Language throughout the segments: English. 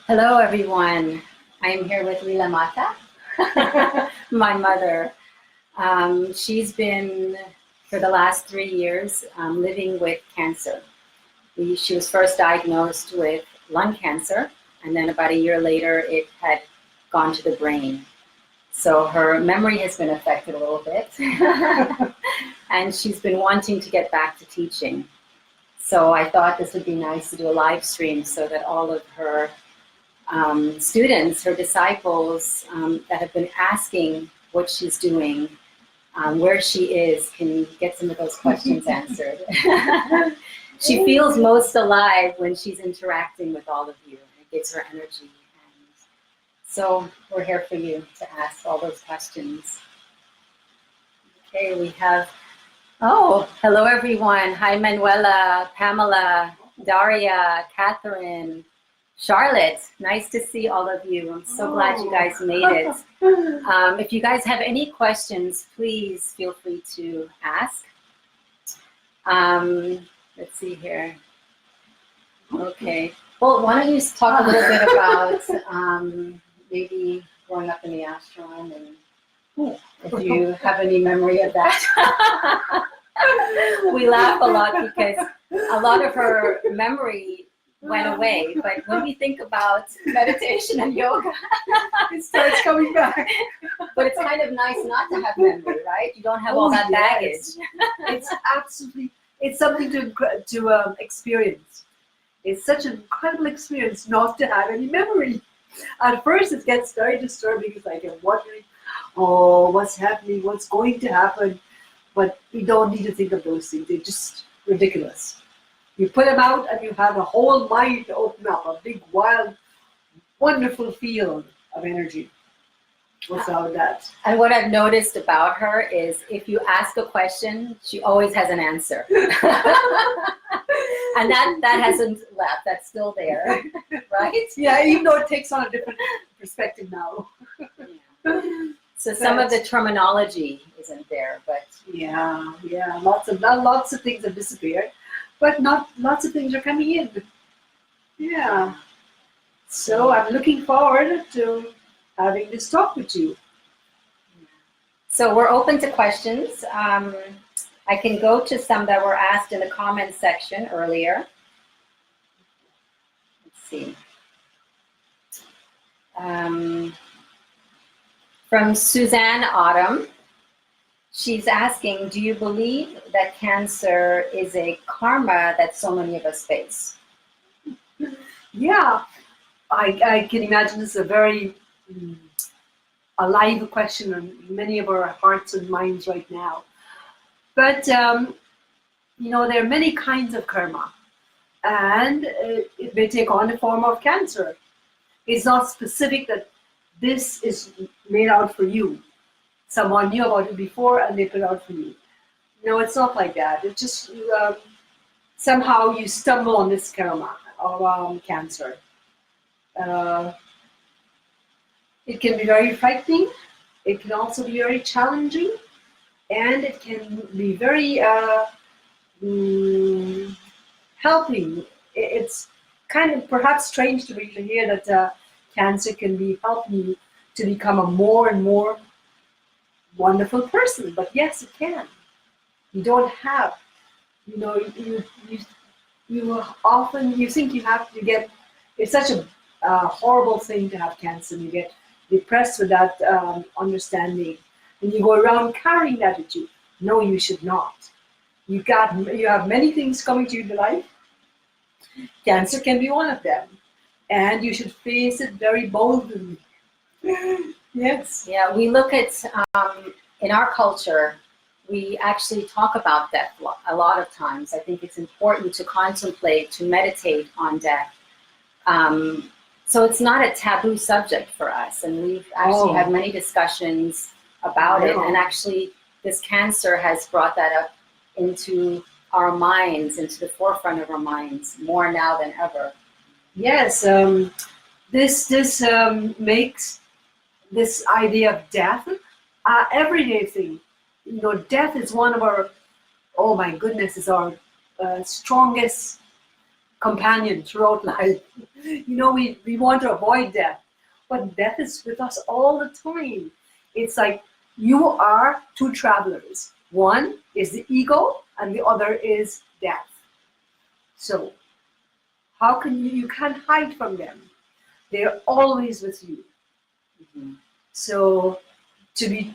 Hello, everyone. I am here with Leela Mata, my mother. She's been, for the last 3 years, living with cancer. She was first diagnosed with lung cancer, and then about a year later, it had gone to the brain. So her memory has been affected a little bit, and she's been wanting to get back to teaching. So I thought this would be nice to do a live stream so that all of her students, her disciples that have been asking what she's doing, where she is, can get some of those questions answered. She feels most alive when she's interacting with all of you, and it gives her energy. And so we're here for you to ask all those questions. Okay, we have, hello everyone. Hi Manuela, Pamela, Daria, Catherine, Charlotte, nice to see all of you. I'm so glad you guys made it. If you guys have any questions, please feel free to ask. Let's see here. Okay. Well, why don't you talk a little bit about maybe growing up in the ashram, and if you have any memory of that. We laugh a lot because a lot of her memory went away, but when we think about meditation and yoga, it starts coming back. But it's kind of nice not to have memory, right? You don't have all that baggage. It's absolutely, it's something to experience. It's such an incredible experience not to have any memory. At first it gets very disturbing because I get wondering, what's happening, what's going to happen, but you don't need to think of those things. They're just ridiculous. You put them out and you have a whole mind to open up, a big, wild, wonderful field of energy without that. And what I've noticed about her is if you ask a question, she always has an answer. And that hasn't left, that's still there, right? Yeah, even though it takes on a different perspective now. Yeah. So some of the terminology isn't there, but... Yeah, lots of things have disappeared. But not lots of things are coming in. Yeah. So I'm looking forward to having this talk with you. So we're open to questions. I can go to some that were asked in the comments section earlier. Let's see. From Suzanne Autumn. She's asking, do you believe that cancer is a karma that so many of us face? Yeah, I can imagine this is a very alive question in many of our hearts and minds right now. But, there are many kinds of karma, and it may take on the form of cancer. It's not specific that this is made out for you. Someone knew about it before and they put it out for you. No, it's not like that. It's just somehow you stumble on this karma of cancer. It can be very frightening. It can also be very challenging. And it can be very helping. It's kind of perhaps strange to hear that cancer can be helping you to become a more and more wonderful person, but yes, it can. You don't have, you often think you have to get. It's such a horrible thing to have cancer. You get depressed with that understanding, and you go around carrying that with you. No, you should not. You have many things coming to you in life. Cancer can be one of them, and you should face it very boldly. Yes. Yeah, we look at, in our culture, we actually talk about death a lot of times. I think it's important to contemplate, to meditate on death. So it's not a taboo subject for us. And we've actually had many discussions about it. And actually, this cancer has brought that up into our minds, into the forefront of our minds, more now than ever. Yes, this makes this idea of death everyday thing. Death is one of our, oh my goodness, is our strongest companion throughout life. We want to avoid death, but death is with us all the time. It's like you are two travelers. One is the ego, and the other is death. So how can you can't hide from them. They're always with you. Mhm. So to be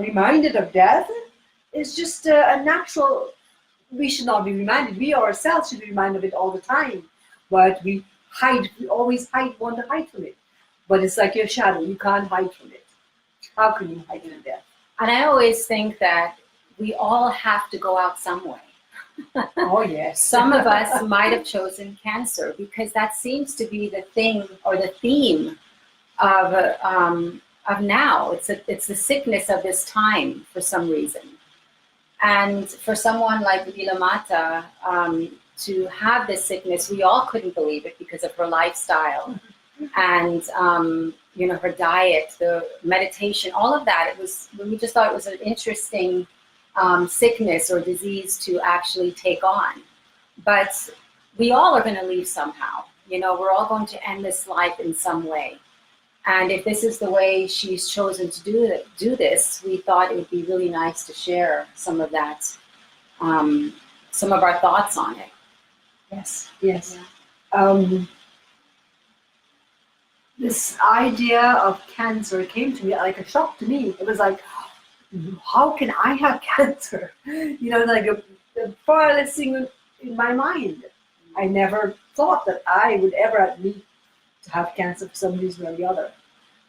reminded of death is just a natural. We should not be reminded. We ourselves should be reminded of it all the time. But we hide. We always want to hide from it. But it's like your shadow. You can't hide from it. How can you hide from death? And I always think that we all have to go out some way. Oh yes. Some of us might have chosen cancer because that seems to be the thing or the theme of now. It's the sickness of this time for some reason. And for someone like Leela Mata to have this sickness, we all couldn't believe it because of her lifestyle and her diet, the meditation, all of that. We just thought it was an interesting sickness or disease to actually take on. But we all are going to leave somehow. We're all going to end this life in some way. And if this is the way she's chosen to do this, we thought it would be really nice to share some of that, some of our thoughts on it. Yes. Yes. Yeah. This idea of cancer came to me like a shock to me. It was like, how can I have cancer? Like the farthest thing in my mind. I never thought that I would ever need to have cancer for some reason or the other.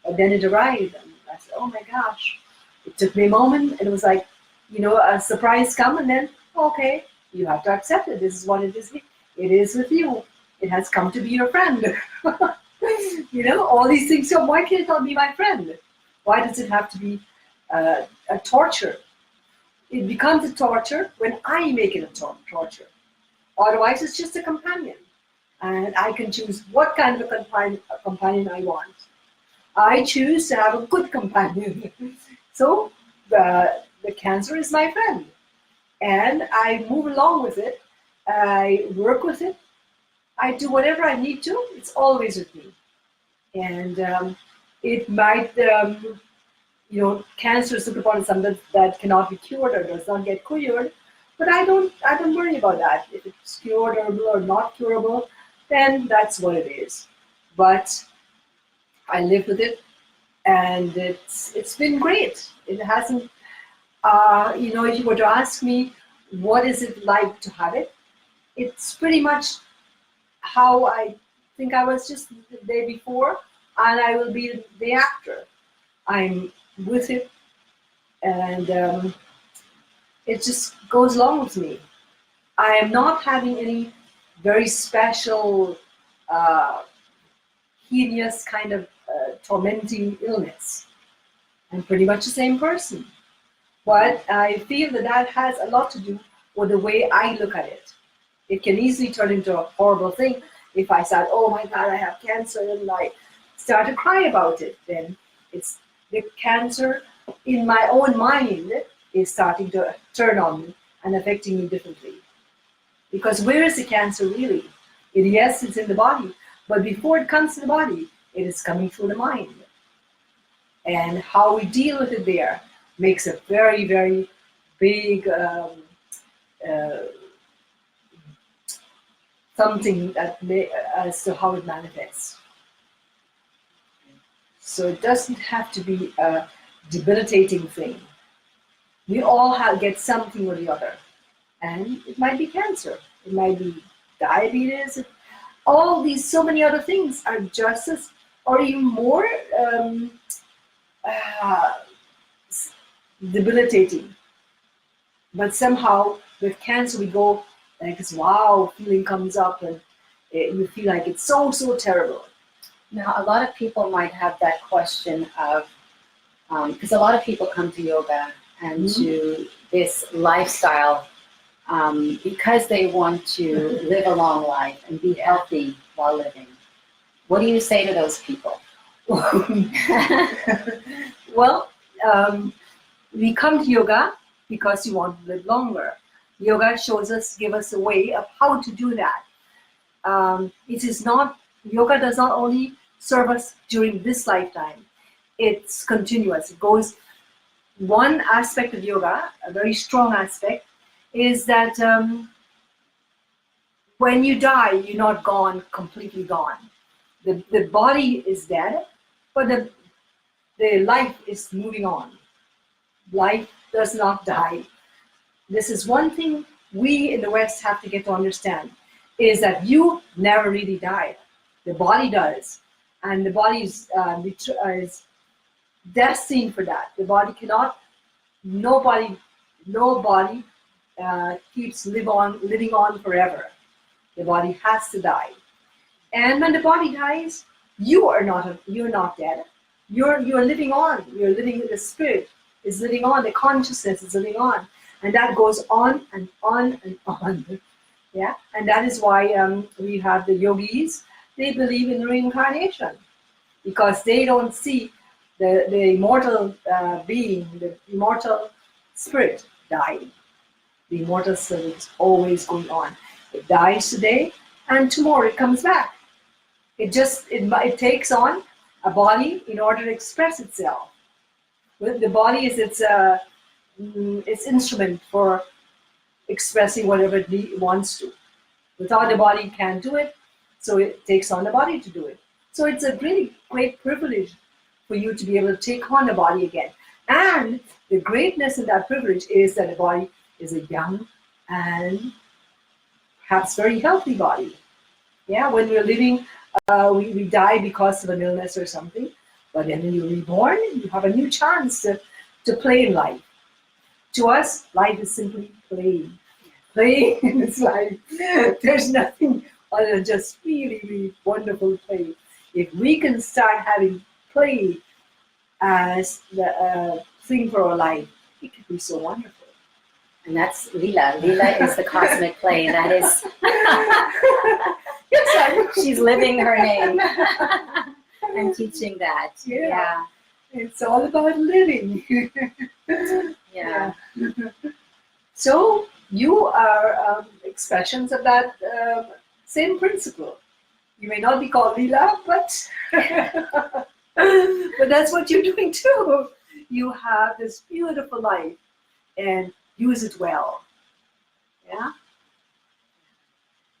But then it arrived, and I said, oh my gosh. It took me a moment, and it was like, a surprise come, and then, okay, you have to accept it. This is what it is. It is with you. It has come to be your friend. All these things. So why can't it not be my friend? Why does it have to be a torture? It becomes a torture when I make it a torture. Otherwise, it's just a companion. And I can choose what kind of a companion I want. I choose to have a good companion. So the cancer is my friend. And I move along with it. I work with it. I do whatever I need to. It's always with me. And it might, cancer is looked upon as something that cannot be cured or does not get cured. But I don't worry about that. If it's curable or not curable, then that's what it is. But I live with it, and it's been great. It hasn't, if you were to ask me, what is it like to have it? It's pretty much how I think I was just the day before, and I will be the day after. I'm with it, and it just goes along with me. I am not having any very special, hideous kind of tormenting illness. I'm pretty much the same person. But I feel that has a lot to do with the way I look at it. It can easily turn into a horrible thing if I said, oh my God, I have cancer, and I start to cry about it. Then it's the cancer in my own mind is starting to turn on me and affecting me differently. Because where is the cancer really? Yes, it's in the body. But before it comes to the body, it is coming through the mind. And how we deal with it there makes a very, very big something as to how it manifests. So it doesn't have to be a debilitating thing. We all get something or the other. And it might be cancer. It might be diabetes. All these, so many other things are just as, or even more debilitating. But somehow with cancer we go like this wow feeling comes up, and you feel like it's so terrible. Now, a lot of people might have that question of, because a lot of people come to yoga and to this lifestyle because they want to live a long life and be healthy while living. What do you say to those people? Well, we come to yoga because you want to live longer. Yoga give us a way of how to do that. It is not, yoga does not only serve us during this lifetime, it's continuous. It goes, one aspect of yoga, a very strong aspect, is that when you die, you're not gone, completely gone. The body is dead, but the life is moving on. Life does not die. This is one thing we in the West have to get to understand, is that you never really die. The body does. And the body is destined for that. The body cannot, nobody keeps living on forever. The body has to die. And when the body dies, you're not dead. You're living on. You're living, the spirit is living on, the consciousness is living on. And that goes on and on and on. Yeah. And that is why we have the yogis, they believe in reincarnation, because they don't see the immortal being, the immortal spirit dying. The immortal spirit is always going on. It dies today, and tomorrow it comes back. It takes on a body in order to express itself. The body is its instrument for expressing whatever it wants to. Without the body, it can't do it, so it takes on the body to do it. So it's a really great privilege for you to be able to take on the body again. And the greatness in that privilege is that the body is a young and perhaps very healthy body. Yeah, when we're living, we die because of an illness or something, but then when you're reborn, you have a new chance to play in life. To us, life is simply playing. Playing in this life. There's nothing other than just really, really wonderful play. If we can start having play as the thing for our life, it could be so wonderful. And that's Leela. Leela is the cosmic play. That is, she's living her name and teaching that. Yeah. It's all about living. Yeah. So you are expressions of that same principle. You may not be called Leela, but but that's what you're doing too. You have this beautiful life and use it well. Yeah.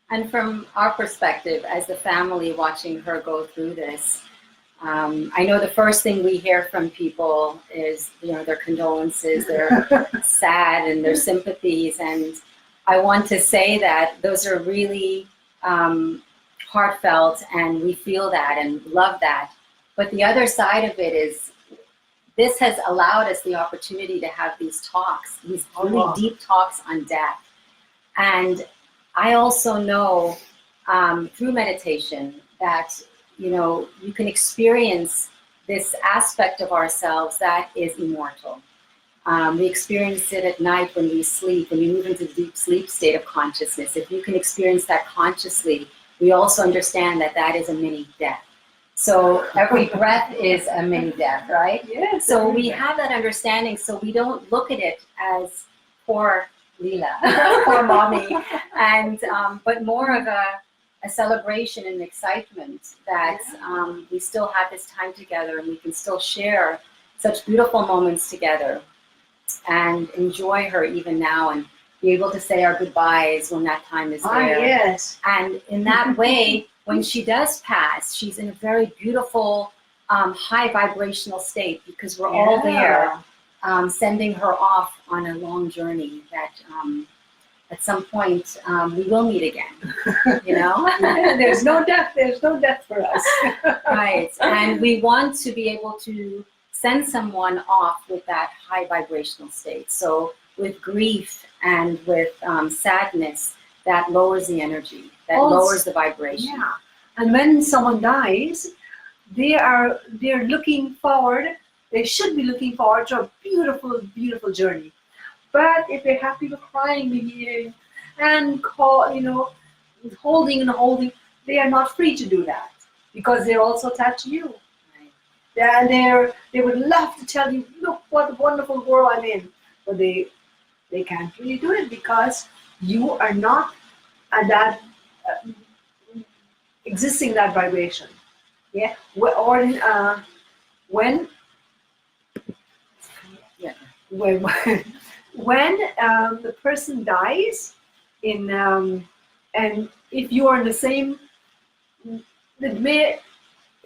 And from our perspective, as the family watching her go through this, I know the first thing we hear from people is, their condolences, their sad and their sympathies. And I want to say that those are really heartfelt, and we feel that and love that. But the other side of it is, this has allowed us the opportunity to have these talks, these really deep talks on death. And I also know through meditation that, you can experience this aspect of ourselves that is immortal. We experience it at night when we sleep, when we move into the deep sleep state of consciousness. If you can experience that consciously, we also understand that that is a mini death. So every breath is a mini death, right? Yes. So we have that understanding, so we don't look at it as poor Leela, poor mommy, and but more of a celebration and excitement that we still have this time together, and we can still share such beautiful moments together and enjoy her even now, and be able to say our goodbyes when that time is there. Yes. And in that way, when she does pass, she's in a very beautiful, high vibrational state, because we're all there, sending her off on a long journey that at some point we will meet again. There's no death. There's no death for us. Right. And we want to be able to send someone off with that high vibrational state. So with grief and with sadness, that lowers the energy, that lowers the vibration. Yeah. And when someone dies, they're looking forward. They should be looking forward to a beautiful, beautiful journey. But if they have people crying maybe and holding, they are not free to do that, because they're also attached to you. Right. They would love to tell you, look what a wonderful world I'm in, but they can't really do it, because you are not at that existing that vibration. Yeah. Or when Yeah. when when the person dies and if you are in the same, it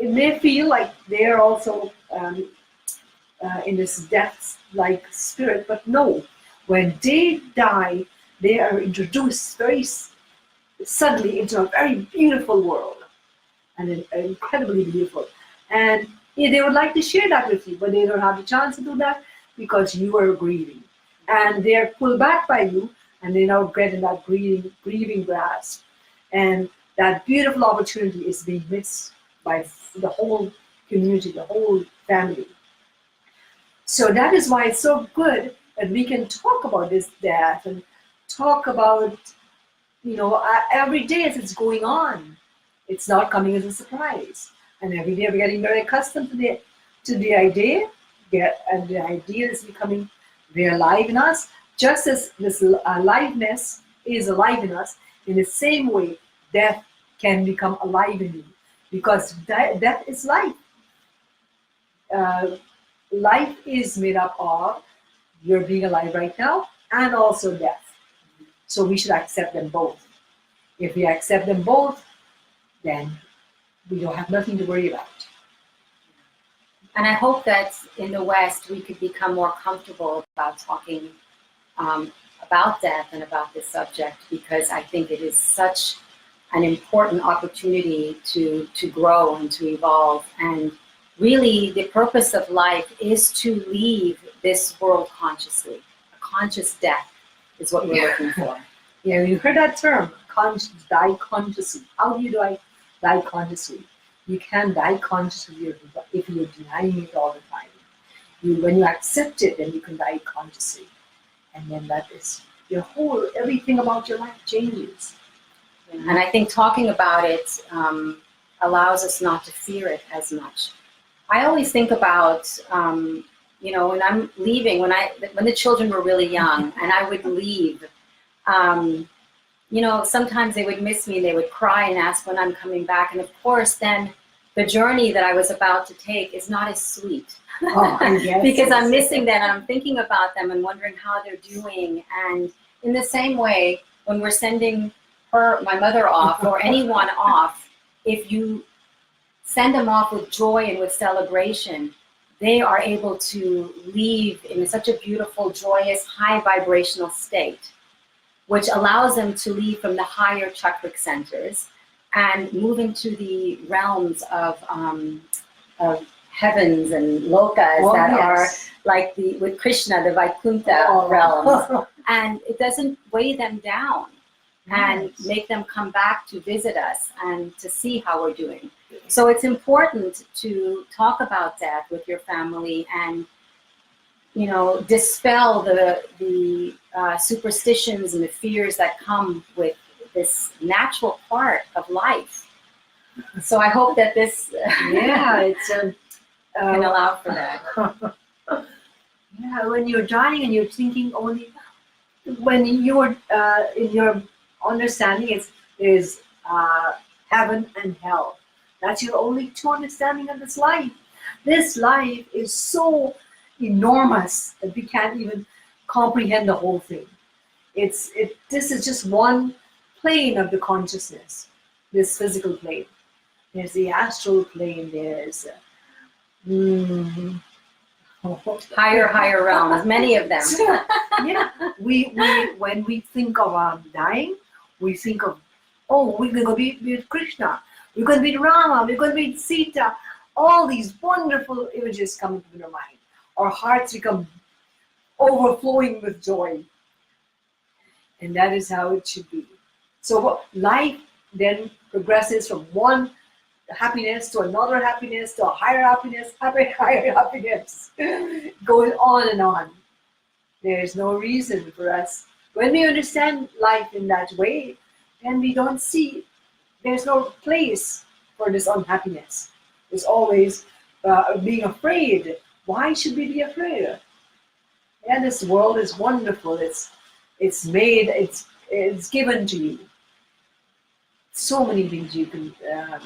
may feel like they're also in this death-like spirit, but no. When they die, they are introduced very suddenly into a very beautiful world, and incredibly beautiful. And they would like to share that with you, but they don't have the chance to do that because you are grieving, and they're pulled back by you, and they now get in that grieving grasp, and that beautiful opportunity is being missed by the whole community, the whole family. So that is why it's so good that we can talk about this death and talk about, every day as it's going on. It's not coming as a surprise. And every day we're getting very accustomed to the idea, and the idea is becoming very alive in us, just as this aliveness is alive in us. In the same way, death can become alive in you, because death is life. Life is made up of your being alive right now and also death. So we should accept them both. If we accept them both, then we don't have nothing to worry about. And I hope that in the West we could become more comfortable about talking about death and about this subject, because I think it is such an important opportunity to grow and to evolve. And really, the purpose of life is to leave this world consciously. A conscious death is what we're looking for. Yeah, you heard that term, die consciously. How do you die consciously? You can die consciously if you're denying it all the time. When you accept it, then you can die consciously. And then that is everything about your life changes. And I think talking about it allows us not to fear it as much. I always think about, when I'm leaving, when the children were really young and I would leave, sometimes they would miss me, they would cry and ask when I'm coming back. And of course, then the journey that I was about to take is not as sweet. Yes, because I'm missing them and I'm thinking about them and wondering how they're doing. And in the same way, when we're sending my mother off or anyone off, if you send them off with joy and with celebration, they are able to leave in such a beautiful, joyous, high vibrational state, which allows them to leave from the higher chakric centers and move into the realms of heavens and lokas are like with Krishna, the Vaikuntha realms. And it doesn't weigh them down and make them come back to visit us and to see how we're doing. So it's important to talk about death with your family and, dispel the superstitions and the fears that come with this natural part of life. So I hope that this can allow for that. Yeah, when you're dying and you're thinking only, when you're in your understanding is heaven and hell. That's your only true understanding of this life. This life is so enormous that we can't even comprehend the whole thing. This is just one plane of the consciousness, this physical plane. There's the astral plane, there's higher realms, many of them. Yeah, when we think of dying, we think of, we're going to be with Krishna, we're going to be Rama, we're going to be Sita. All these wonderful images come into our mind. Our hearts become overflowing with joy. And that is how it should be. So life then progresses from one happiness to another happiness to a higher happiness, higher happiness, going on and on. There's no reason for us. When we understand life in that way, then we don't see, there's no place for this unhappiness. There's always being afraid. Why should we be afraid? Yeah, this world is wonderful. It's made, it's given to you. so many things you can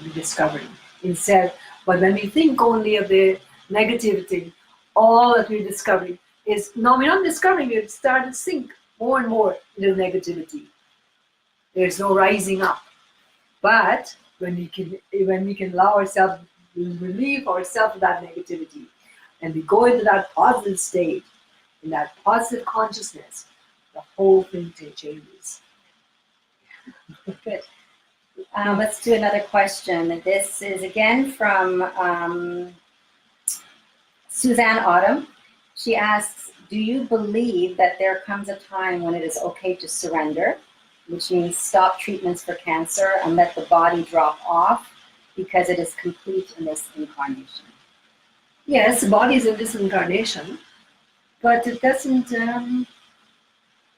be discovering instead. But when we think only of the negativity, all that we're discovering is, no, we're not discovering, we're starting to sink more and more into the negativity. There's no rising up. But when we can allow ourselves, relieve ourselves of that negativity, and we go into that positive state, in that positive consciousness, the whole thing changes. Good. Let's do another question. This is again from Suzanne Autumn. She asks, do you believe that there comes a time when it is okay to surrender, which means stop treatments for cancer and let the body drop off because it is complete in this incarnation? Yes, the body is in this incarnation, but it doesn't.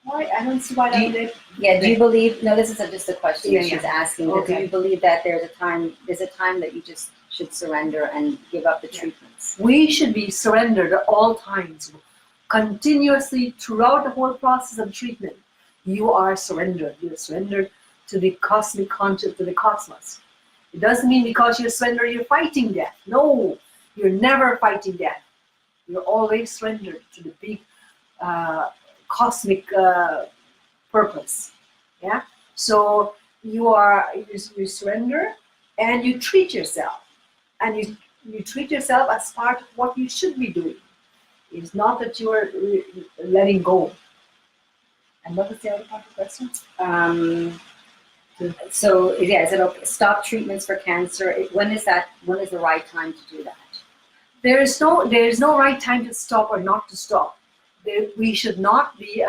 Why? I don't see why that would. Yeah. Do you believe? No, this is just a question that she's asking. But Okay. do you believe that there's a time that you just should surrender and give up the treatments? We should be surrendered at all times, continuously throughout the whole process of treatment. You are surrendered. You're surrendered to the cosmic conscious, to the cosmos. It doesn't mean because you're surrendered, you're fighting death. No, you're never fighting death. You're always surrendered to the big cosmic purpose. Yeah. So you surrender and you treat yourself, and you treat yourself as part of what you should be doing. It's not that you are letting go. And what was the other part of the question? So yeah, is it okay? Stop treatments for cancer. When is the right time to do that? There is no right time to stop or not to stop. We should not be.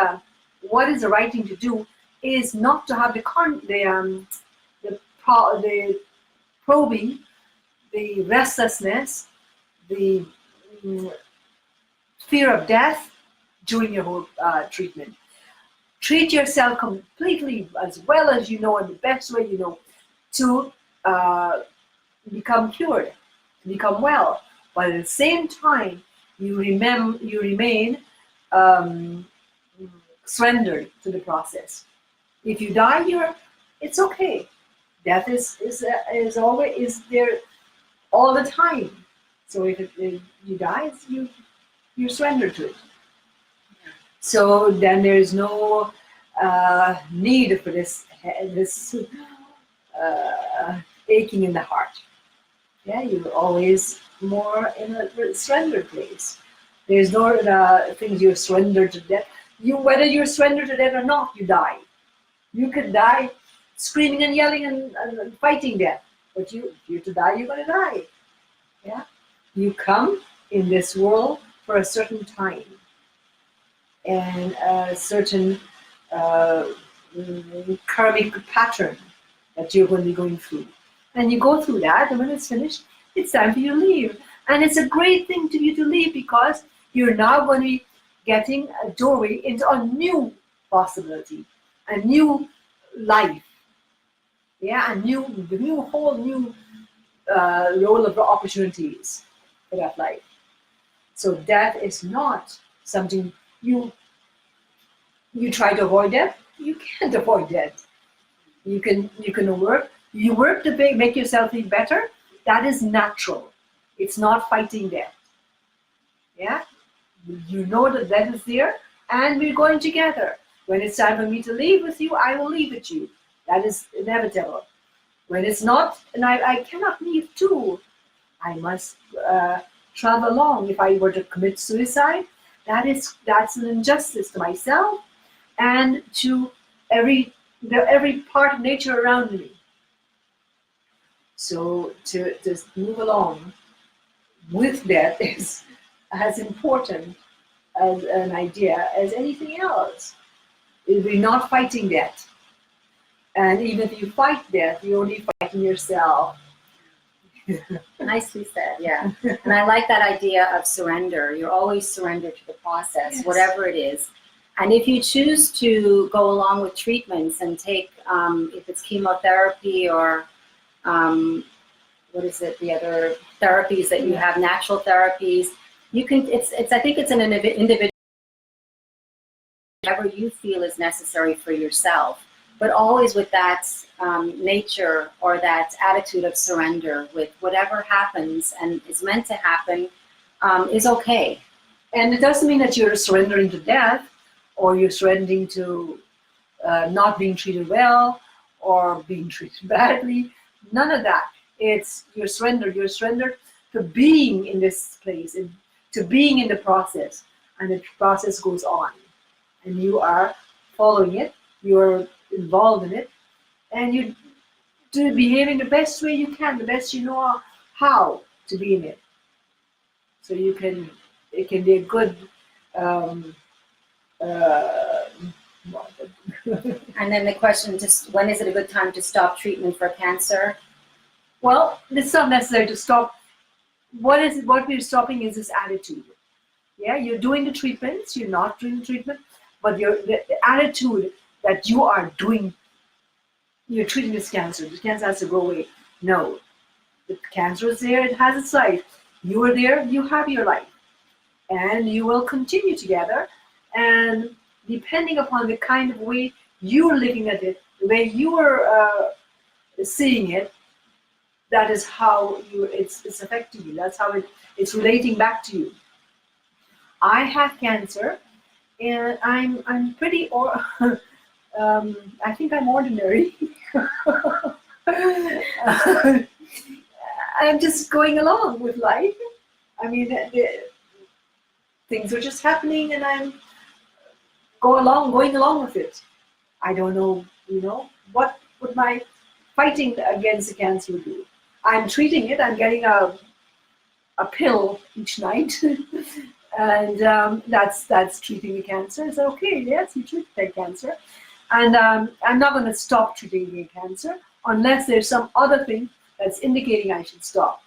What is the right thing to do is not to have the probing, the restlessness, the fear of death during your whole treatment. Treat yourself completely as well as you know, in the best way you know, to become cured, to become well. But at the same time, you remain surrendered to the process. If you die, it's okay. Death is always there all the time. So if you die, you surrender to it. So then there is no need for this aching in the heart. Yeah, you're always more in a surrendered place. There's no things you're surrendered to death. Whether you're surrendered to death or not, you die. You could die screaming and yelling and fighting death, but if you're to die, you're going to die. Yeah, you come in this world for a certain time and a certain karmic pattern that you're going to be going through. And you go through that, and when it's finished, it's time for you to leave. And it's a great thing to you to leave, because you're now going to be getting a doorway into a new possibility, a new life. Yeah, whole new role of opportunities for that life. So death is not something you try to avoid death. You can't avoid death. You can work. You work to make yourself feel better. That is natural. It's not fighting death. Yeah, you know that death is there, and we're going together. When it's time for me to leave with you, I will leave with you. That is inevitable. When it's not, and I cannot leave too, I must travel along. If I were to commit suicide, that's an injustice to myself and to every part of nature around me. So to just move along with death is as important as an idea as anything else. We're not fighting death. And even if you fight death, you're only fighting yourself. Nicely said, yeah. And I like that idea of surrender. You're always surrendered to the process, Yes. whatever it is. And if you choose to go along with treatments and take, if it's chemotherapy or what is it, the other therapies that you have, natural therapies, you can. I think it's an individual. Whatever you feel is necessary for yourself. but always with that nature or that attitude of surrender. With whatever happens and is meant to happen is okay. And it doesn't mean that you're surrendering to death, or you're surrendering to not being treated well or being treated badly. None of that. It's you're surrendered. You're surrendered to being in this place and to being in the process. And the process goes on. And you are following it. You're involved in it. And you do behaving the best way you can, the best you know how to be in it. So it can be a good And then the question, just when is it a good time to stop treatment for cancer? well, it's not necessary to stop. What we're stopping is this attitude. Yeah, you're doing the treatments, you're not doing the treatment, but the attitude that you are doing, you're treating this cancer. The cancer has to go away. No, the cancer is there, it has its life. You are there, you have your life. And you will continue together. And depending upon the kind of way you're looking at it, the way you are seeing it, that is how it's affecting you. That's how it's relating back to you. I have cancer, and I'm pretty I think I'm ordinary. I'm just going along with life. I mean, things are just happening, and I'm going along with it. I don't know, what would my fighting against the cancer do? I'm treating it. I'm getting a pill each night, and that's treating the cancer. It's okay. Yes, you treat the cancer, and I'm not going to stop treating the cancer unless there's some other thing that's indicating I should stop.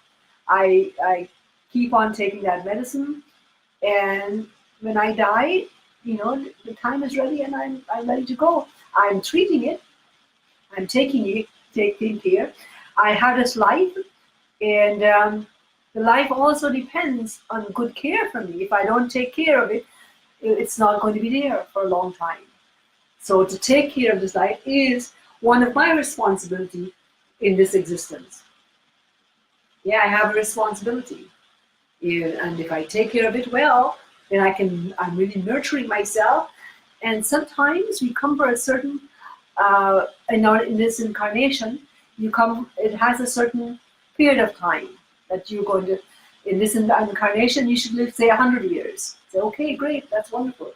I keep on taking that medicine, and when I die, the time is ready, and I'm ready to go. I'm treating it. I'm taking care. I have this life, and the life also depends on good care from me. If I don't take care of it, it's not going to be there for a long time. So to take care of this life is one of my responsibilities in this existence. Yeah, I have a responsibility. And if I take care of it well, then I'm really nurturing myself. And sometimes we come for a certain, in this incarnation, it has a certain period of time that you're going to, in this incarnation, you should live, say, 100 years. Say, okay, great, that's wonderful.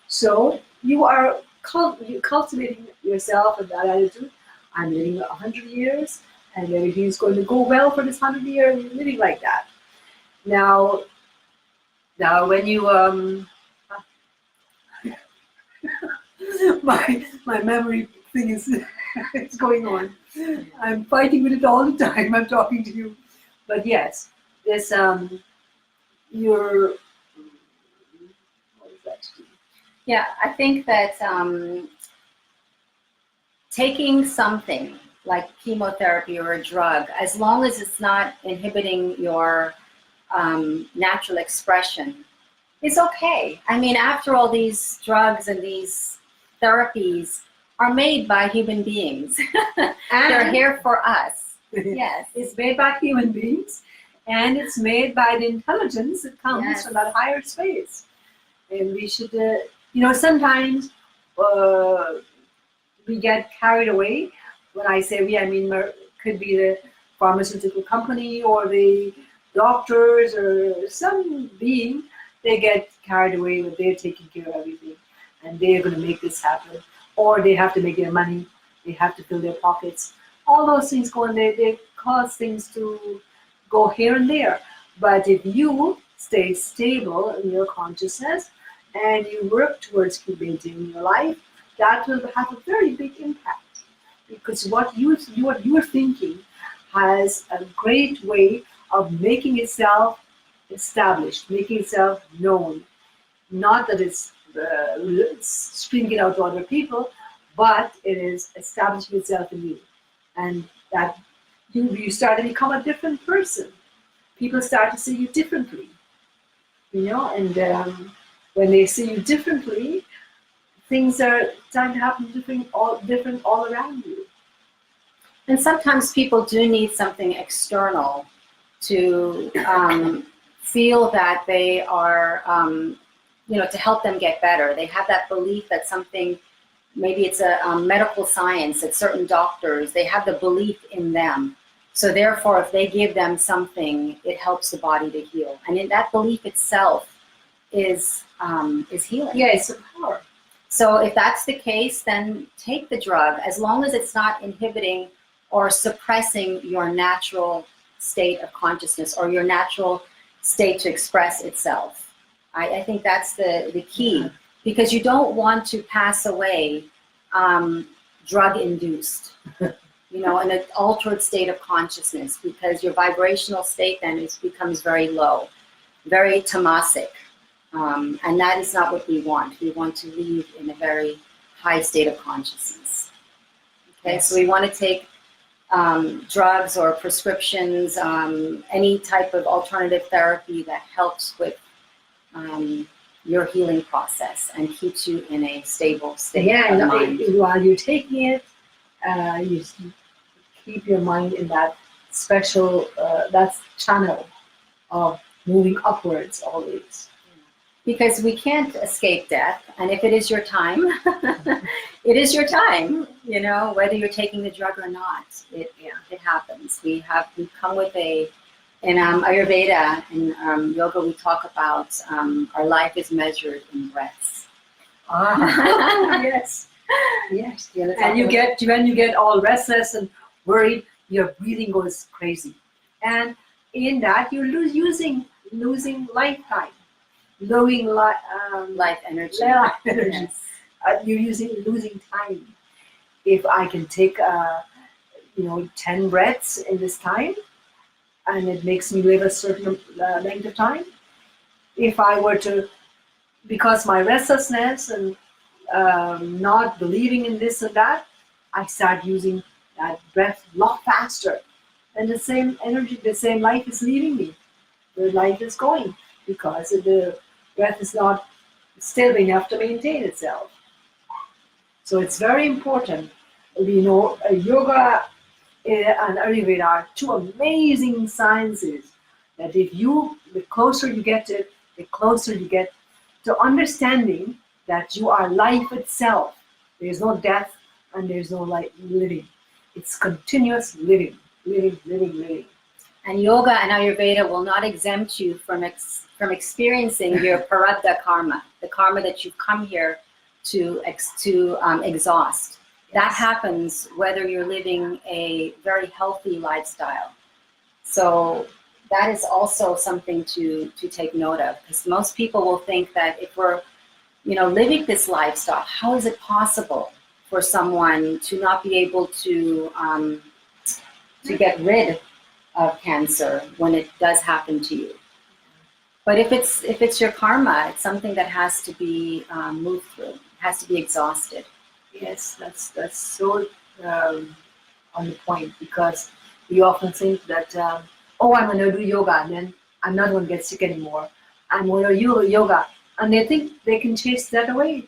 So you are cultivating yourself in that attitude. I'm living 100 years, and everything's going to go well for this 100 years, living like that. Now when you my memory thing is it's going on. I'm fighting with it all the time. I'm talking to you, but yes, this your what is that? Yeah, I think that taking something like chemotherapy or a drug, as long as it's not inhibiting your natural expression, is okay. I mean, after all, these drugs and these therapies are made by human beings. They're here for us. Yes. It's made by human beings, and it's made by the intelligence that comes from that higher space. And we should, sometimes we get carried away. When I say we, I mean could be the pharmaceutical company or the doctors or some being. They get carried away with they're taking care of everything, and they're going to make this happen, or they have to make their money, they have to fill their pockets. All those things go and they cause things to go here and there. But if you stay stable in your consciousness and you work towards cultivating your life, that will have a very big impact, because what you're thinking has a great way of making itself established, making itself known. Not that it's speaking out to other people, but it is establishing itself in you. And that you start to become a different person. People start to see you differently. And when they see you differently, things are starting to happen different all around you. And sometimes people do need something external to feel that they are, to help them get better. They have that belief that something, maybe it's a medical science, that certain doctors, they have the belief in them. So therefore, if they give them something, it helps the body to heal. And in that belief itself is healing. Yeah, it's a power. So if that's the case, then take the drug, as long as it's not inhibiting or suppressing your natural state of consciousness or your natural state to express itself. I think that's the key, because you don't want to pass away drug-induced, in an altered state of consciousness, because your vibrational state then becomes very low, very tamasic. And that is not what we want. We want to live in a very high state of consciousness. Okay, Yes. so we want to take drugs or prescriptions, any type of alternative therapy that helps with your healing process and keeps you in a stable state of mind. While you're taking it, you keep your mind in that special, that channel of moving upwards always. Because we can't escape death, and if it is your time, it is your time. Whether you're taking the drug or not, it happens. We come with in Ayurveda, in yoga, we talk about our life is measured in breaths. Yes. Yeah, and when you get all restless and worried, your breathing goes crazy, and in that you're losing lifetime. Losing Life energy. Yes. You're losing time. If I can take 10 breaths in this time, and it makes me live a certain length of time. If I were to, because my restlessness and not believing in this and that, I start using that breath a lot faster, and the same energy, the same life is leaving me. The life is going, because the breath is not stable enough to maintain itself. So it's very important. Yoga and Ayurveda are two amazing sciences that the closer you get to it, the closer you get to understanding that you are life itself. There's no death and there's no living. It's continuous living. And yoga and Ayurveda will not exempt you from experiencing your prarabdha karma, the karma that you've come here to exhaust. That happens whether you're living a very healthy lifestyle. So that is also something to take note of, because most people will think that if we're living this lifestyle, how is it possible for someone to not be able to get rid of cancer when it does happen to you? But if it's your karma, it's something that has to be moved through. It has to be exhausted. Yes, that's so on the point, because we often think that I'm going to do yoga and then I'm not going to get sick anymore. I'm going to do yoga, and they think they can chase that away.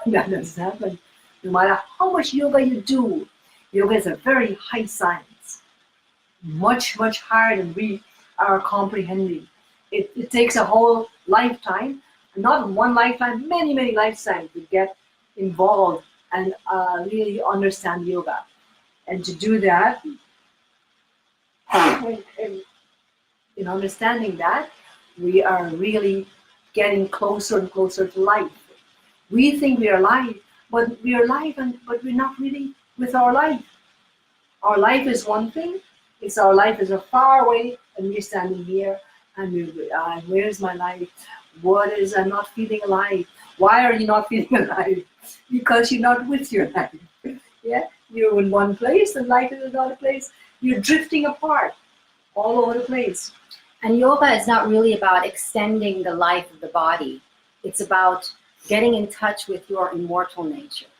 That doesn't happen. No matter how much yoga you do, yoga is a very high science, much higher than we are comprehending. It takes a whole lifetime, not one lifetime, many lifetimes to get involved and really understand yoga. And to do that, in understanding that, we are really getting closer and closer to life. We think we are alive, but we are alive, but we're not really with our life. Our life is one thing. Our life is a far away, and we're standing here, and where's my life? I'm not feeling alive. Why are you not feeling alive? Because you're not with your life. Yeah, you're in one place, and life is another place. You're drifting apart all over the place. And yoga is not really about extending the life of the body. It's about getting in touch with your immortal nature.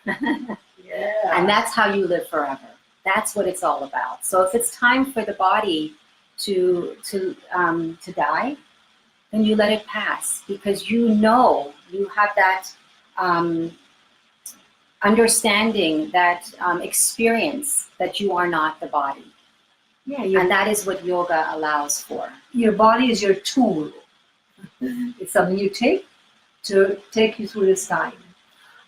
Yeah. And that's how you live forever. That's what it's all about. So if it's time for the body to die, then you let it pass, because you have that understanding that experience that you are not the body. Yeah, And that is what yoga allows for. your body is your tool. It's something you take to take you through this time.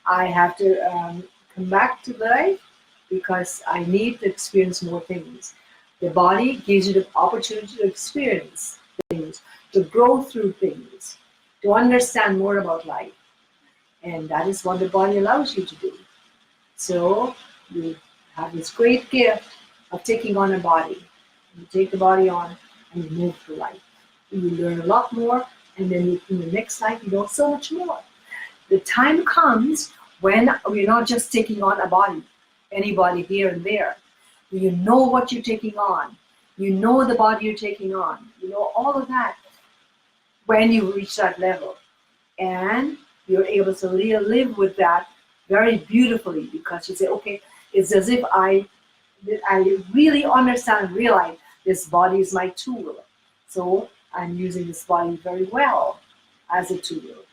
I have to come back to life because I need to experience more things. The body gives you the opportunity to experience things, to grow through things, to understand more about life. And that is what the body allows you to do. So you have this great gift of taking on a body. You take the body on and you move through life. You learn a lot more, and then in the next life you know so much more. The time comes when we're not just taking on a body, anybody here and there. You know what you're taking on. You know the body you're taking on. You know all of that when you reach that level. And you're able to live with that very beautifully because you say, okay, it's as if I really understand and realize this body is my tool. So I'm using this body very well as a tool.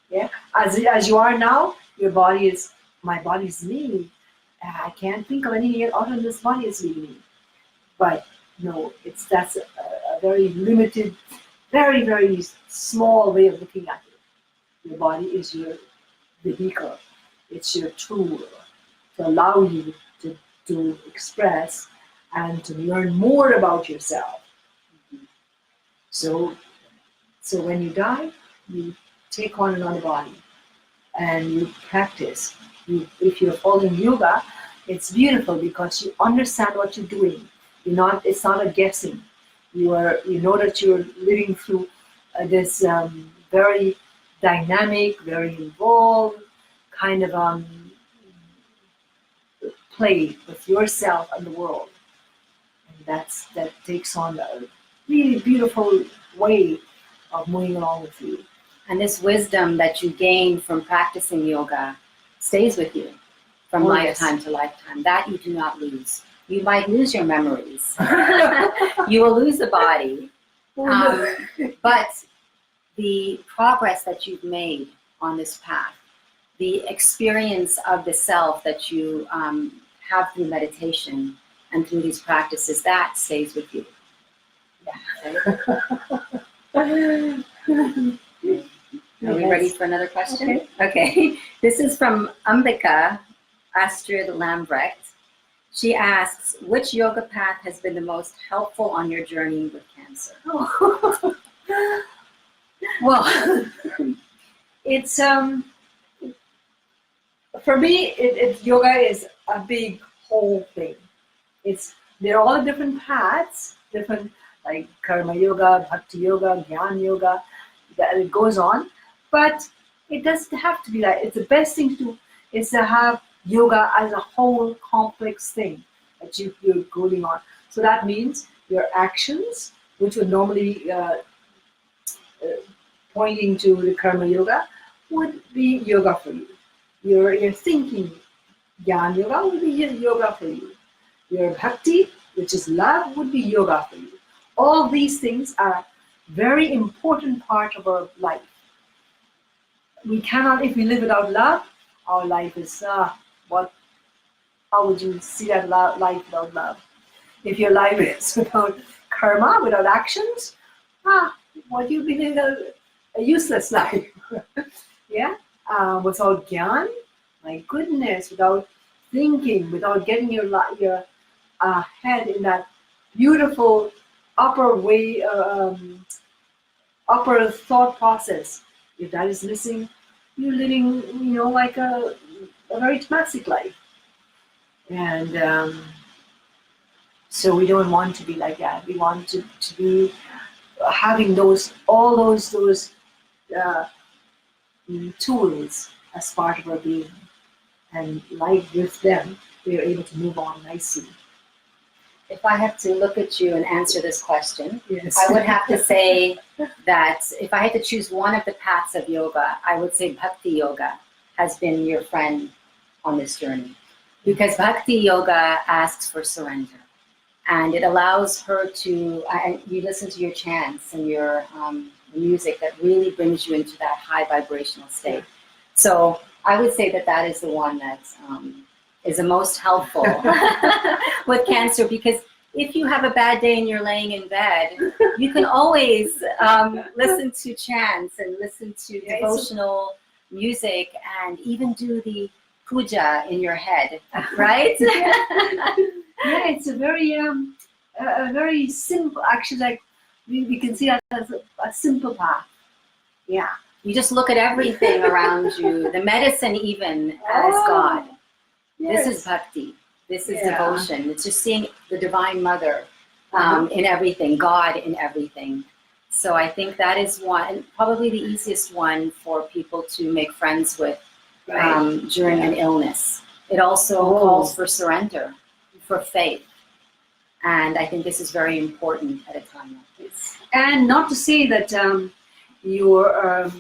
Yeah, as you are now, your body is, my body is me. I can't think of anything other than this body is me. But no, that's a very limited, very, very small way of looking at it. Your body is the vehicle. It's your tool to allow you to express and to learn more about yourself. So when you die, you take on another body and you practice. If you're following yoga, it's beautiful because you understand what you're doing. It's not a guessing. You know that you're living through this very dynamic, very involved kind of play with yourself and the world. And that takes on a really beautiful way of moving along with you. And this wisdom that you gain from practicing yoga stays with you from lifetime to lifetime. That you do not lose. You might lose your memories. You will lose the body. But the progress that you've made on this path, the experience of the self that you have through meditation and through these practices, that stays with you. Yeah. Are we ready for another question? Okay. This is from Ambika Astrid Lambrecht. She asks, which yoga path has been the most helpful on your journey with cancer? Oh. Well, it's for me, yoga is a big whole thing. They're all different paths, different like karma yoga, bhakti yoga, jnana yoga, that it goes on. But it doesn't have to be that. It's the best thing to do is to have yoga as a whole complex thing that you're going on. So that means your actions, which would normally pointing to the karma yoga, would be yoga for you. Your thinking, jnana yoga, would be yoga for you. Your bhakti, which is love, would be yoga for you. All these things are very important part of our life. We cannot, if we live without love, our life is how would you see that life without love? If your life is without karma, without actions, what you be living a useless life. Yeah, without jnana, my goodness, without thinking, without getting your head in that beautiful upper way, upper thought process. If that is missing, you're living, like a very classic life. And so we don't want to be like that. We want to be having all those tools as part of our being. And like with them, we are able to move on nicely. If I have to look at you and answer this question, yes. I would have to say that if I had to choose one of the paths of yoga, I would say bhakti yoga has been your friend on this journey. Because bhakti yoga asks for surrender. And it allows her to, you listen to your chants and your music that really brings you into that high vibrational state. So I would say that that is the one that is the most helpful with cancer, because if you have a bad day and you're laying in bed, you can always listen to chants and listen to devotional music and even do the puja in your head, right? Yeah, it's a very simple, actually, like we can see that as a simple path. Yeah. You just look at everything around you, the medicine even, as God. Yes. This is bhakti. This is devotion. It's just seeing the Divine Mother in everything, God in everything. So I think that is one, and probably the easiest one for people to make friends with during an illness. It also calls for surrender, for faith. And I think this is very important at a time like this. And not to say that you're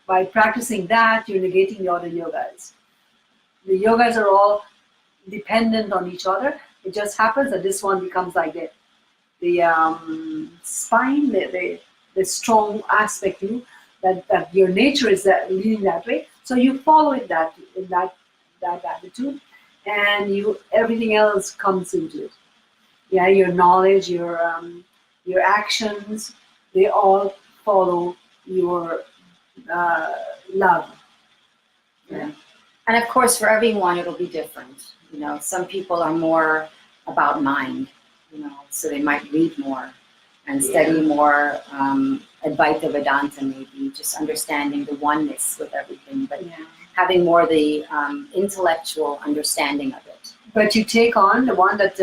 by practicing that, you're negating the other yogas. The yogas are all dependent on each other. It just happens that this one becomes like the spine, the strong aspect in you, that your nature is leading that way. So you follow it in that attitude, and everything else comes into it. Yeah, your knowledge, your actions, they all follow your love. Yeah. And of course, for everyone, it'll be different. You know, some people are more about mind, you know, so they might read more and study more Advaita Vedanta, maybe, just understanding the oneness with everything, but having more the intellectual understanding of it. But you take on the one that's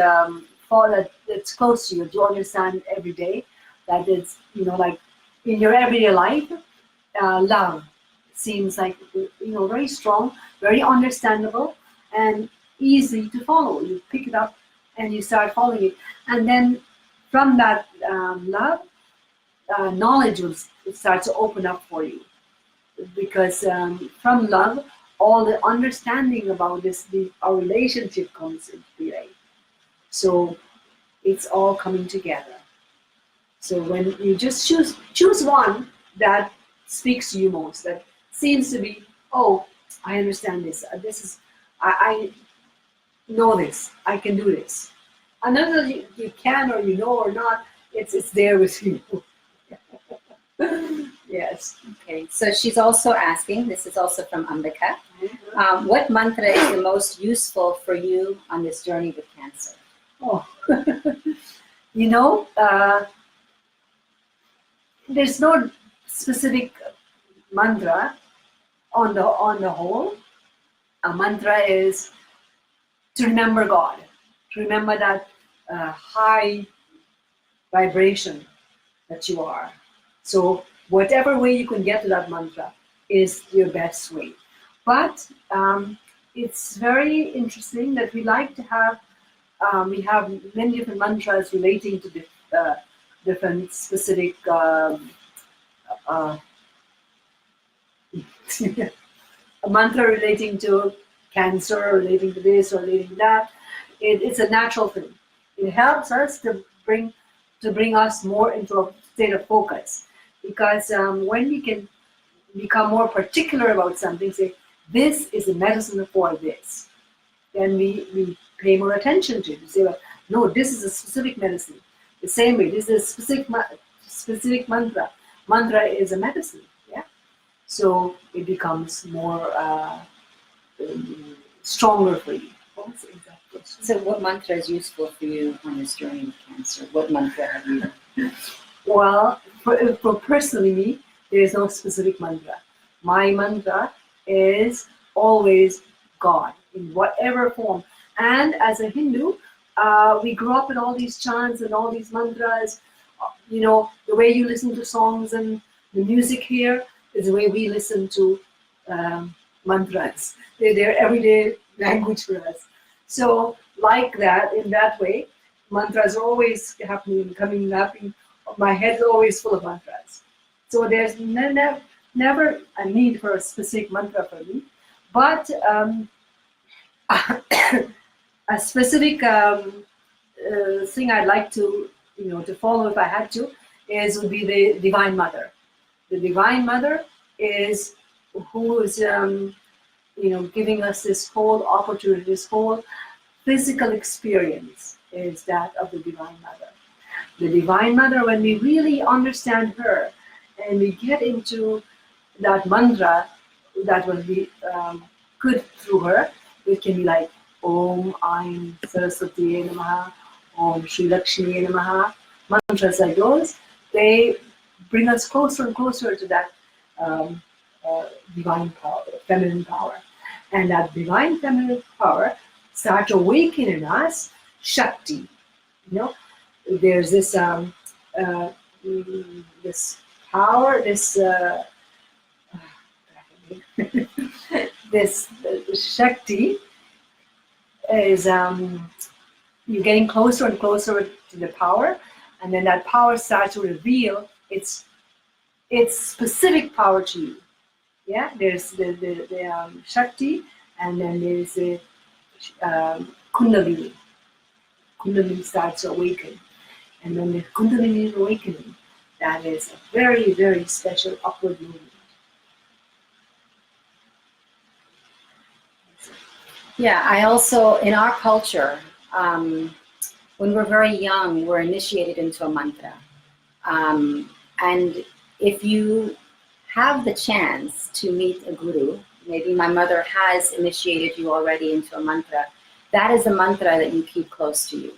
close to you, to understand every day, that it's, you know, like in your everyday life, love seems like, you know, very strong, very understandable, and easy to follow. You pick it up and you start following it, and then from that love, knowledge will start to open up for you, because from love, all the understanding about our relationship comes into play. So it's all coming together. So when you just choose one that speaks to you most, that seems to be, oh, I understand this. This is, I know this. I can do this. Another you can or you know or not, it's there with you. Yes. Okay. So she's also asking. This is also from Ambika. What mantra is the most useful for you on this journey with cancer? Oh, you know, there's no specific mantra on the whole. A mantra is to remember God, to remember that high vibration that you are. So whatever way you can get to that mantra is your best way. But it's very interesting that we like to have, we have many different mantras relating to different specific a mantra relating to cancer, relating to this or relating to that. It's a natural thing. It helps us to bring us more into a state of focus, because when we can become more particular about something, say this is a medicine for this, then we pay more attention to it. We say, well, no, this is a specific medicine. The same way, this is a specific mantra. Mantra is a medicine, yeah. So it becomes more stronger for you. What's the exact question? So what mantra is useful for you on this journey with cancer? What mantra have you? Well, for personally me, there is no specific mantra. My mantra is always God in whatever form. And as a Hindu, we grew up in all these chants and all these mantras. You know, the way you listen to songs and the music here is the way we listen to mantras. They're everyday language for us. So like that, in that way, mantras are always happening, coming, happening. My head is always full of mantras. So there's never a need for a specific mantra for me. But a specific thing I'd like to, to follow if I had to, would be the Divine Mother. The Divine Mother is who is giving us this whole opportunity, this whole physical experience is that of the Divine Mother. The Divine Mother, when we really understand her and we get into that mantra that will be good through her, it can be like Om Aim Saraswati Namaha, Om Shri Lakshmi Namaha. Mantras like those, they bring us closer and closer to that divine power, feminine power. And that divine feminine power starts awakening us Shakti. There's this this power, this this Shakti is you're getting closer and closer to the power, and then that power starts to reveal its specific power to you. Yeah, there's the Shakti, and then there's the Kundalini. Kundalini starts to awaken, and then the Kundalini awakening, that is a very, very special upward movement. Yeah, I also, in our culture, when we're very young, we're initiated into a mantra. And if you have the chance to meet a guru, maybe my mother has initiated you already into a mantra, that is the mantra that you keep close to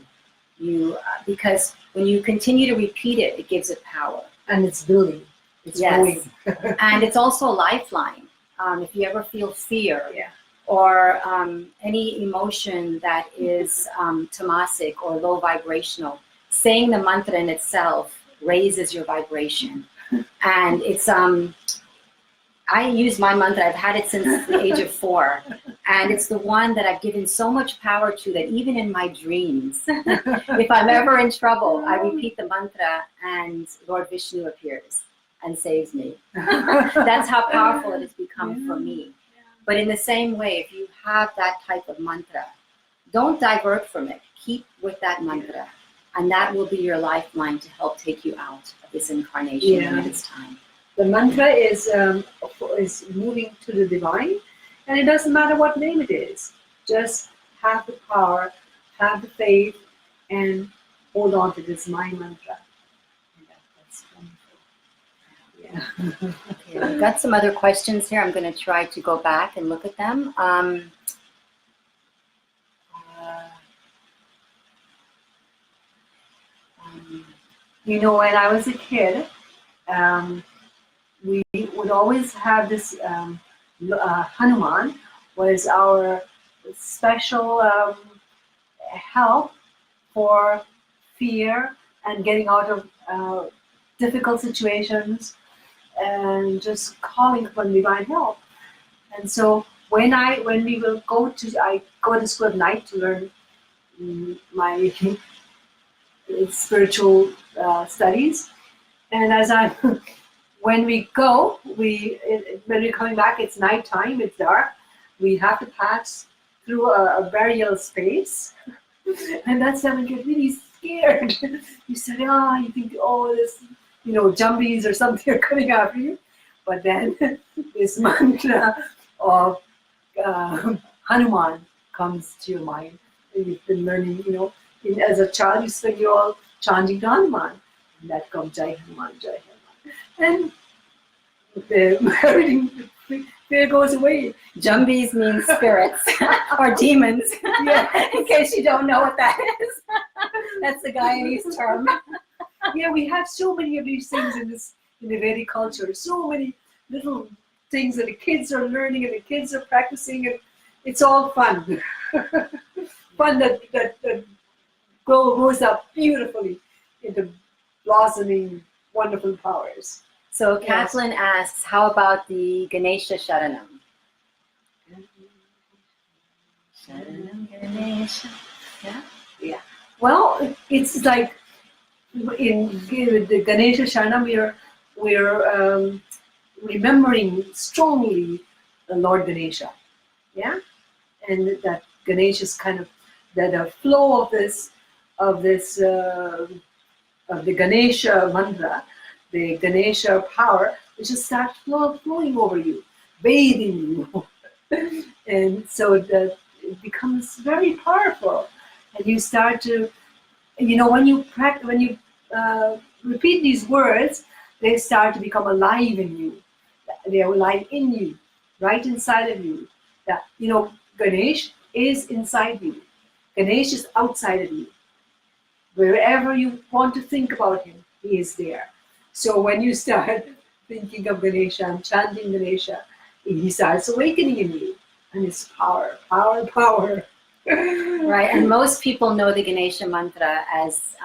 you. Because when you continue to repeat it, it gives it power. And it's building. It's yes. And it's also a lifeline. If you ever feel fear, or any emotion that is tamasic or low vibrational, saying the mantra in itself raises your vibration. And it's, I use my mantra, I've had it since the age of 4. And it's the one that I've given so much power to that even in my dreams, if I'm ever in trouble, I repeat the mantra and Lord Vishnu appears and saves me. That's how powerful it has become for me. But in the same way, if you have that type of mantra, don't divert from it. Keep with that mantra. And that will be your lifeline to help take you out of this incarnation when it is time. The mantra is moving to the divine, and it doesn't matter what name it is. Just have the power, have the faith, and hold on to this my mantra. That's wonderful. Yeah. Okay, I've got some other questions here. I'm going to try to go back and look at them. When I was a kid, we would always have this Hanuman was our special help for fear and getting out of difficult situations and just calling upon divine help. And so when we will go to school at night to learn my spiritual studies, and when we're coming back, it's nighttime, it's dark. We have to pass through a burial space, and that's when we get really scared. You said, you think, this, jumbies or something are coming after you. But then this mantra of Hanuman comes to your mind. And you've been learning, as a child, you spend you're all chanting to Hanuman. And that comes Jai Hanuman, Jai Hanuman. And everything, fear goes away. Jumbies means spirits or demons. Yeah. In case you don't know what that is. That's the Guyanese term. Yeah, we have so many of these things in the Vedic culture. So many little things that the kids are learning and the kids are practicing, and it's all fun. Fun that grows up beautifully into blossoming wonderful powers. So Kathleen asks, how about the Ganesha Sharanam? Sharanam Ganesha. Yeah? Yeah. Well, it's like in the Ganesha Sharanam, we're remembering strongly the Lord Ganesha. Yeah? And that Ganesha is kind of the flow of the Ganesha mantra, the Ganesha power, which just starts flowing over you, bathing you. And so that it becomes very powerful. And you start to, when you practice, when you repeat these words, they start to become alive in you. They are alive in you, right inside of you. That, Ganesh is inside you. Ganesh is outside of you. Wherever you want to think about him, he is there. So when you start thinking of Ganesha and chanting Ganesha, he starts awakening in you. And it's power, power, power. Right, and most people know the Ganesha mantra as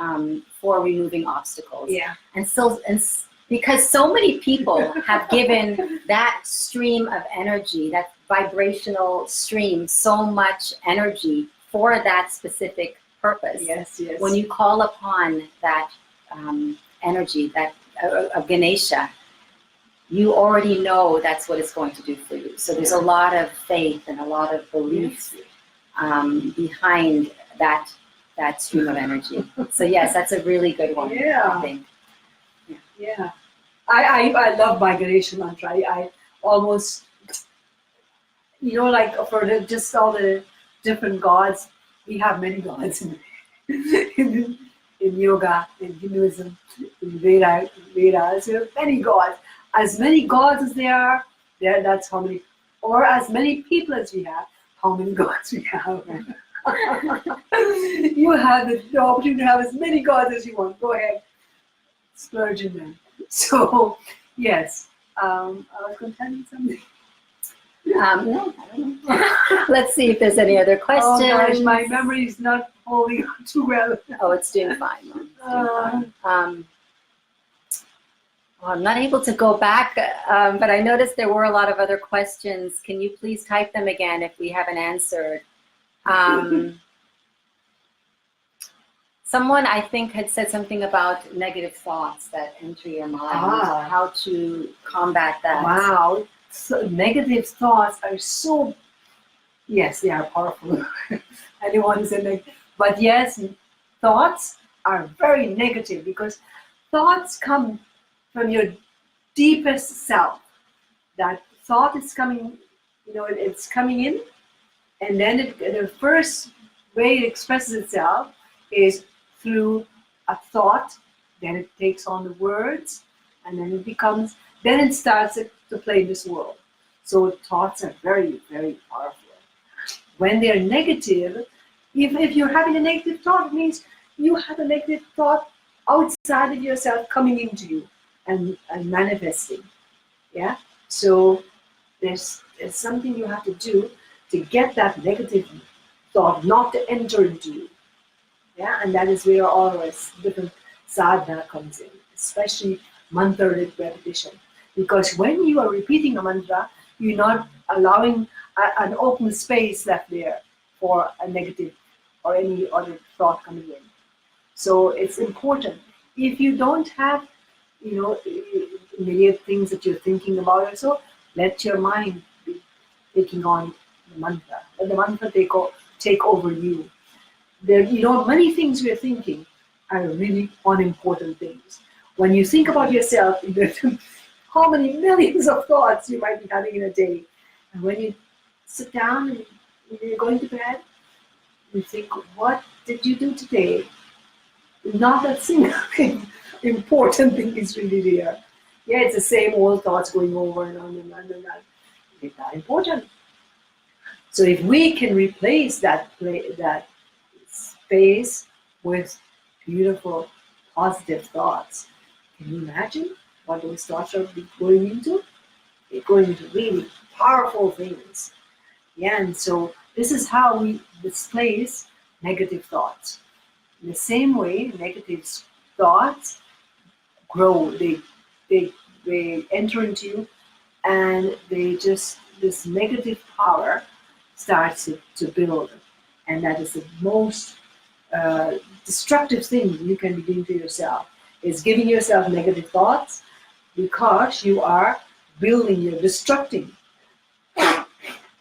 for removing obstacles. Yeah. And so, because so many people have given that stream of energy, that vibrational stream, so much energy for that specific purpose. Yes, yes. When you call upon that energy, that of Ganesha, you already know that's what it's going to do for you. So there's a lot of faith and a lot of belief behind that stream of energy. So yes, that's a really good one. Yeah. I think. Yeah. I love my Ganesha mantra. I almost, like for just all the different gods, we have many gods in yoga, in Hinduism, in Vedas. We have many gods. As many gods as there are, that's how many, or as many people as we have, how many gods we have. You have the opportunity to have as many gods as you want. Go ahead, splurge in them. So, yes, I was going to tell you something. No, I don't know. Let's see if there's any other questions. Oh gosh, my memory is not holding on too well. Oh, it's doing fine. Mom. It's doing fine. I'm not able to go back, but I noticed there were a lot of other questions. Can you please type them again if we haven't answered? Someone, I think, had said something about negative thoughts that enter your mind, how to combat that. Wow, so negative thoughts are so, yes, they are powerful. Anyone who said negative, but yes, thoughts are very negative because thoughts come from your deepest self. That thought is coming, it's coming in, and then the first way it expresses itself is through a thought, then it takes on the words, and then it starts to play in this world. So thoughts are very, very powerful. When they're negative, if you're having a negative thought, it means you have a negative thought outside of yourself coming into you and manifesting. Yeah? So there's something you have to do to get that negative thought not to enter into you. Yeah, and that is where all our different sadhana comes in, especially mantra repetition. Because when you are repeating a mantra, you're not allowing an open space left there for a negative or any other thought coming in. So it's important. If you don't have, immediate things that you're thinking about or so, let your mind be taking on the mantra. Let the mantra take over you. Many things we're thinking are really unimportant things. When you think about yourself, how many millions of thoughts you might be having in a day. And when you sit down and you're going to bed, you think, what did you do today? Not a single important thing is really there. Yeah, it's the same old thoughts going over and on and on and on. It's not important. So if we can replace that space with beautiful, positive thoughts, can you imagine what those thoughts are going into? They're going into really powerful things. Yeah, and so this is how we displace negative thoughts. In the same way, negative thoughts grow. They enter into you, and this negative power starts to build, and that is the most destructive thing you can be doing to yourself, is giving yourself negative thoughts, because you are building, you're destructing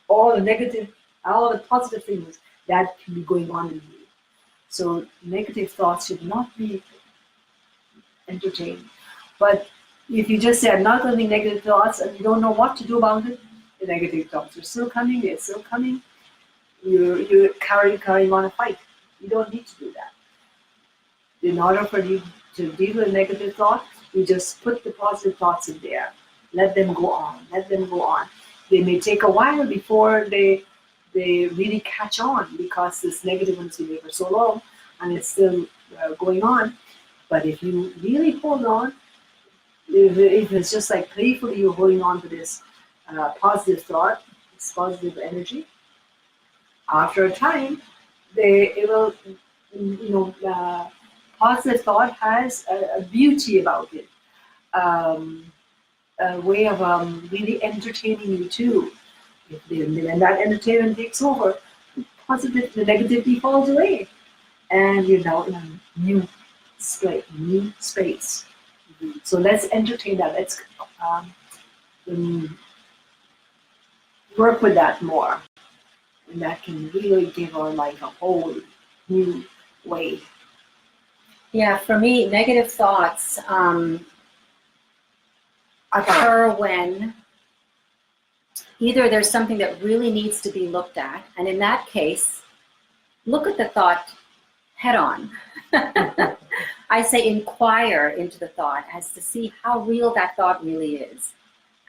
all the positive things that can be going on in you. So negative thoughts should not be entertained. But if you just say, I'm not going to think negative thoughts, and you don't know what to do about it, The negative thoughts are still coming, they're still coming. You're carrying on a fight. You don't need to do that. In order for you to deal with negative thoughts, you just put the positive thoughts in there. Let them go on. Let them go on. They may take a while before they really catch on, because this negative one's been there for so long and it's still going on. But if you really hold on, if it's just like playfully you're holding on to this positive thought, this positive energy, after a time, it will, positive thought has a beauty about it, a way of really entertaining you too. When that entertainment takes over, the negativity falls away, and you're now in a new space. So let's entertain that. Let's work with that more, and that can really give our life a whole new way. Yeah, for me, negative thoughts occur when either there's something that really needs to be looked at, and in that case, look at the thought head on. I say inquire into the thought as to see how real that thought really is.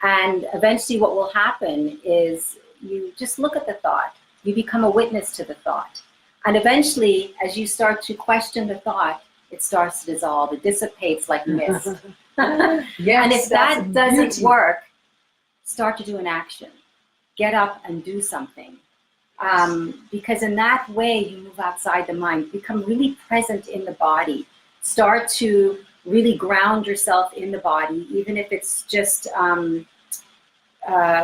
And eventually what will happen is you just look at the thought, you become a witness to the thought. And eventually, as you start to question the thought, it starts to dissolve, it dissipates like mist. Yes, and if that doesn't work, start to do an action. Get up and do something. Because in that way, you move outside the mind, become really present in the body. Start to really ground yourself in the body, even if it's just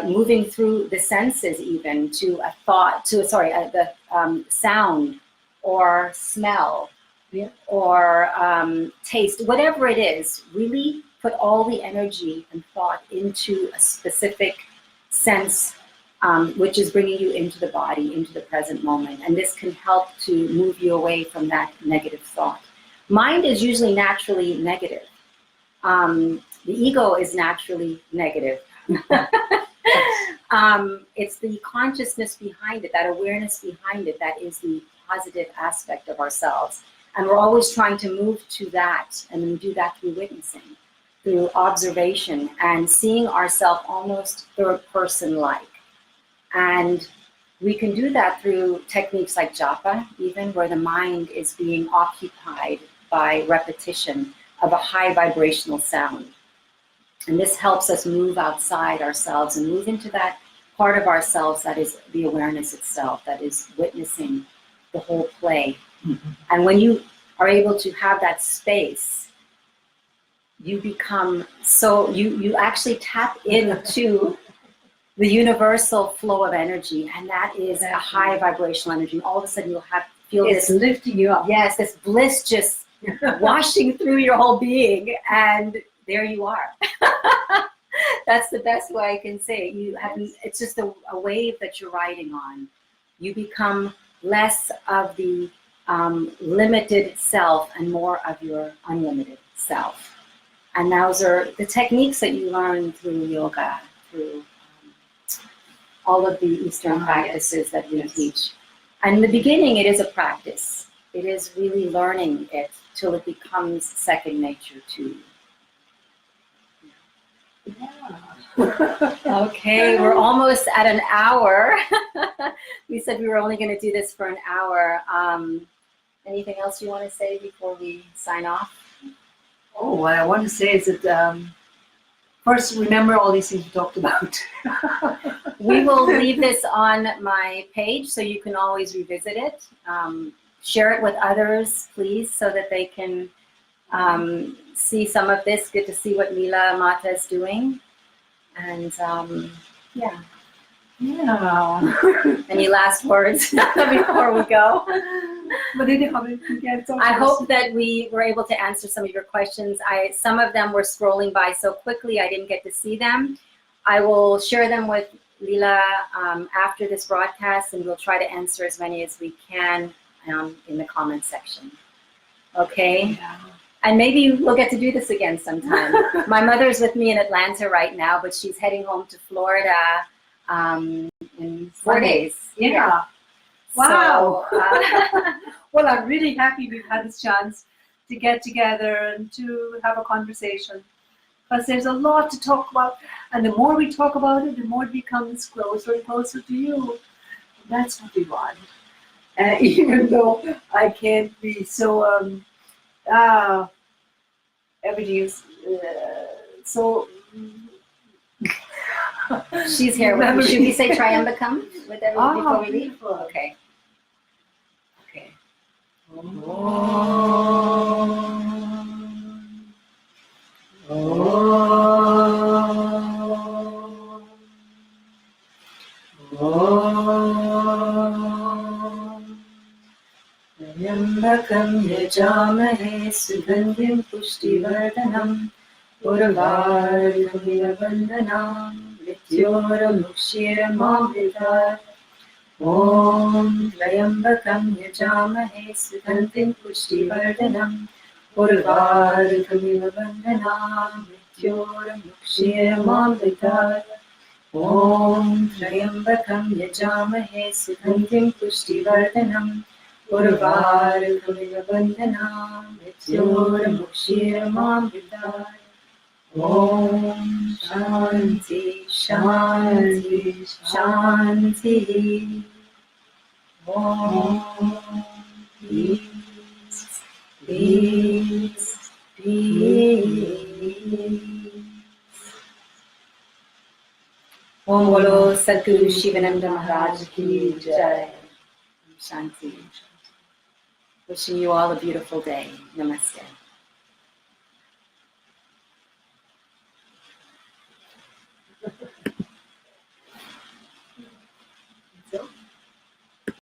moving through the senses, even to a thought, the sound or smell, or taste, whatever it is. Really put all the energy and thought into a specific sense, which is bringing you into the body, into the present moment. And this can help to move you away from that negative thought. Mind is usually naturally negative. The ego is naturally negative. It's the consciousness behind it, that awareness behind it, that is the positive aspect of ourselves. And we're always trying to move to that, and we do that through witnessing, through observation, and seeing ourselves almost third person like. And we can do that through techniques like japa, even where the mind is being occupied by repetition of a high vibrational sound. And this helps us move outside ourselves and move into that part of ourselves that is the awareness itself, that is witnessing the whole play. Mm-hmm. And when you are able to have that space, you become you actually tap into the universal flow of energy, and that is a high vibrational energy. And all of a sudden you'll feel this lifting you up. Yes, this bliss just washing through your whole being, and there you are. That's the best way I can say it. It's just a wave that you're riding on. You become less of the limited self and more of your unlimited self. And those are the techniques that you learn through yoga, through all of the Eastern practices that we teach. And in the beginning, it is a practice. It is really learning it till it becomes second nature to you. Yeah. Okay, we're almost at an hour. We said we were only going to do this for an hour. Anything else you want to say before we sign off? Oh, what I want to say is that first, remember all these things we talked about. We will leave this on my page so you can always revisit it. Share it with others, please, so that they can see some of this. Good to see what Leela Mata is doing. And yeah. Any last words before we go? I hope that we were able to answer some of your questions. Some of them were scrolling by so quickly I didn't get to see them. I will share them with Leela after this broadcast, and we'll try to answer as many as we can in the comment section. Okay? Yeah. And maybe we'll get to do this again sometime. My mother's with me in Atlanta right now, but she's heading home to Florida in 4 days. Yeah. So, Wow. Well, I'm really happy we've had this chance to get together and to have a conversation. Because there's a lot to talk about. And the more we talk about it, the more it becomes closer and closer to you. And that's what we want. Even though I can't be so, everything is so... she's here. Should we say Triambakam with everyone before we leave? Beautiful. Okay. Okay. Triambakam yajamahe sugandhim pushtivardanam urvarkamila bandhanam mrityoramukshiramaamritat. Om Triambakam yajamahe sugandhim pushtivardanam urvarkamila bandhanam mrityoramukshiramaamritat. Om Triambakam yajamahe sugandhim pushtivardanam urvarkamila bandhanam mrityoramukshiramaamritat. Om Shanti Shanti Shanti. Om Peace Peace Peace. Om Bolo Sadguru Shivananda Maharaj Ki Jai. Shanti. Wishing you all a beautiful day. Namaste.